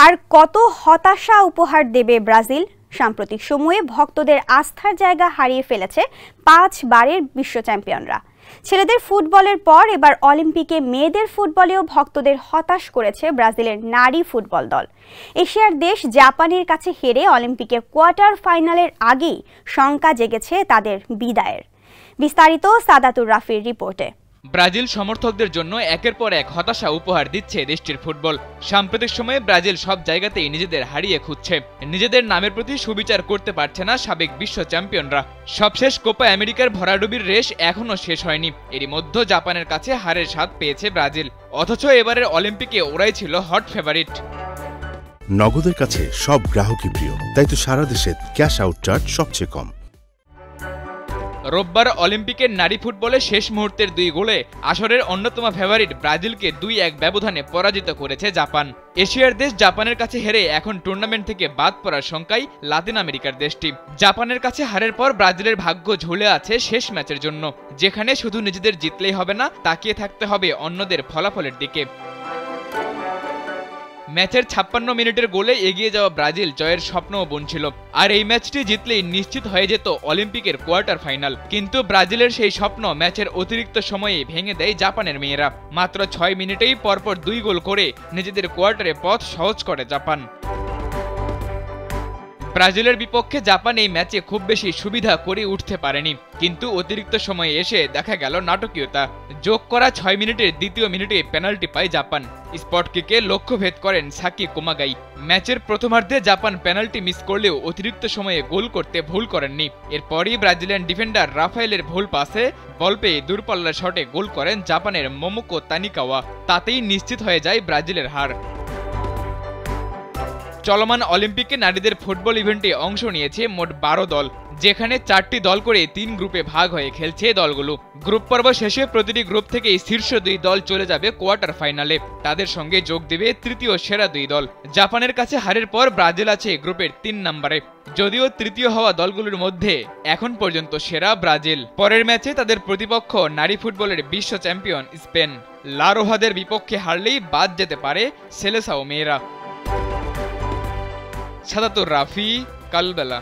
আর কত হতাশা উপহার দেবে ব্রাজিল? সাম্প্রতিক সময়ে ভক্তদের আস্থার জায়গা হারিয়ে ফেলেছে 5 বারের বিশ্ব চ্যাম্পিয়নরা। ছেলেদের ফুটবলের পর এবার অলিম্পিকে মেয়েদের ফুটবলেও ভক্তদের হতাশ করেছে ব্রাজিলের নারী ফুটবল দল। এশিয়ার দেশ জাপানের কাছে হেরে অলিম্পিকে কোয়ার্টার ফাইনালের আগেই শঙ্কা জেগেছে তাদের বিদায়ের। বিস্তারিত সাদাতুর রাফির রিপোর্টে। ব্রাজিল সমর্থকদের জন্য একের পর এক হতাশা উপহার দিচ্ছে দেশটির ফুটবল। সাম্প্রতিক সময়ে ব্রাজিল সব জায়গাতেই নিজেদের হারিয়ে খুঁজছে। নিজেদের নামের প্রতি সুবিচার করতে পারছে না সাবেক বিশ্ব চ্যাম্পিয়নরা। সবশেষ কোপা আমেরিকার ভরাডুবির রেস এখনও শেষ হয়নি। এরই মধ্যে জাপানের কাছে হারের স্বাদ পেয়েছে ব্রাজিল, অথচ এবারের অলিম্পিকে ওরাই ছিল হট ফেভারিট। নগদের কাছে সব গ্রাহকই প্রিয়, তাই তো সারা দেশে ক্যাশ আউট চার্জ সবচেয়ে কম। রোববার অলিম্পিকের নারী ফুটবলে শেষ মুহূর্তের 2 গোলে আসরের অন্যতম ফেভারিট ব্রাজিলকে 2-1 ব্যবধানে পরাজিত করেছে জাপান। এশিয়ার দেশ জাপানের কাছে হেরে এখন টুর্নামেন্ট থেকে বাদ পড়ার শঙ্কায় লাতিন আমেরিকার দেশটি। জাপানের কাছে হারের পর ব্রাজিলের ভাগ্য ঝুলে আছে শেষ ম্যাচের জন্য, যেখানে শুধু নিজেদের জিতলেই হবে না, তাকিয়ে থাকতে হবে অন্যদের ফলাফলের দিকে। ম্যাচের 56 মিনিটের গোলে এগিয়ে যাওয়া ব্রাজিল জয়ের স্বপ্নও বুনছিল, আর এই ম্যাচটি জিতলেই নিশ্চিত হয়ে যেত অলিম্পিকের কোয়ার্টার ফাইনাল। কিন্তু ব্রাজিলের সেই স্বপ্ন ম্যাচের অতিরিক্ত সময়ে ভেঙে দেয় জাপানের মেয়েরা। মাত্র 6 মিনিটেই পরপর 2 গোল করে নিজেদের কোয়ার্টারে পথ সহজ করে জাপান। ব্রাজিলের বিপক্ষে জাপান এই ম্যাচে খুব বেশি সুবিধা করে উঠতে পারেনি, কিন্তু অতিরিক্ত সময়ে এসে দেখা গেল নাটকীয়তা। যোগ করা 6 মিনিটের দ্বিতীয় মিনিটে পেনাল্টি পায় জাপান। স্পট কিকে লক্ষ্যভেদ করেন সাকি কুমাগাই। ম্যাচের প্রথমার্ধে জাপান পেনাল্টি মিস করলেও অতিরিক্ত সময়ে গোল করতে ভুল করেননি। এরপরই ব্রাজিলিয়ান ডিফেন্ডার রাফায়েলের ভুল পাসে বল পেয়ে দূরপাল্লার শটে গোল করেন জাপানের মোমোকো তানিকাওয়া। তাতেই নিশ্চিত হয়ে যায় ব্রাজিলের হার। চলমান অলিম্পিকে নারীদের ফুটবল ইভেন্টে অংশ নিয়েছে মোট 12 দল, যেখানে 4টি দল করে 3 গ্রুপে ভাগ হয়ে খেলছে দলগুলো। গ্রুপ পর্ব শেষে প্রতিটি গ্রুপ থেকেই শীর্ষ 2 দল চলে যাবে কোয়ার্টার ফাইনালে। তাদের সঙ্গে যোগ দেবে তৃতীয় সেরা 2 দল। জাপানের কাছে হারের পর ব্রাজিল আছে গ্রুপের 3 নম্বরে। যদিও তৃতীয় হওয়া দলগুলোর মধ্যে এখন পর্যন্ত সেরা ব্রাজিল। পরের ম্যাচে তাদের প্রতিপক্ষ নারী ফুটবলের বিশ্ব চ্যাম্পিয়ন স্পেন। লা রোহাদের বিপক্ষে হারলেই বাদ যেতে পারে সেলেসাও মেয়েরা। সাদাতুর রাফি, কালবেলা।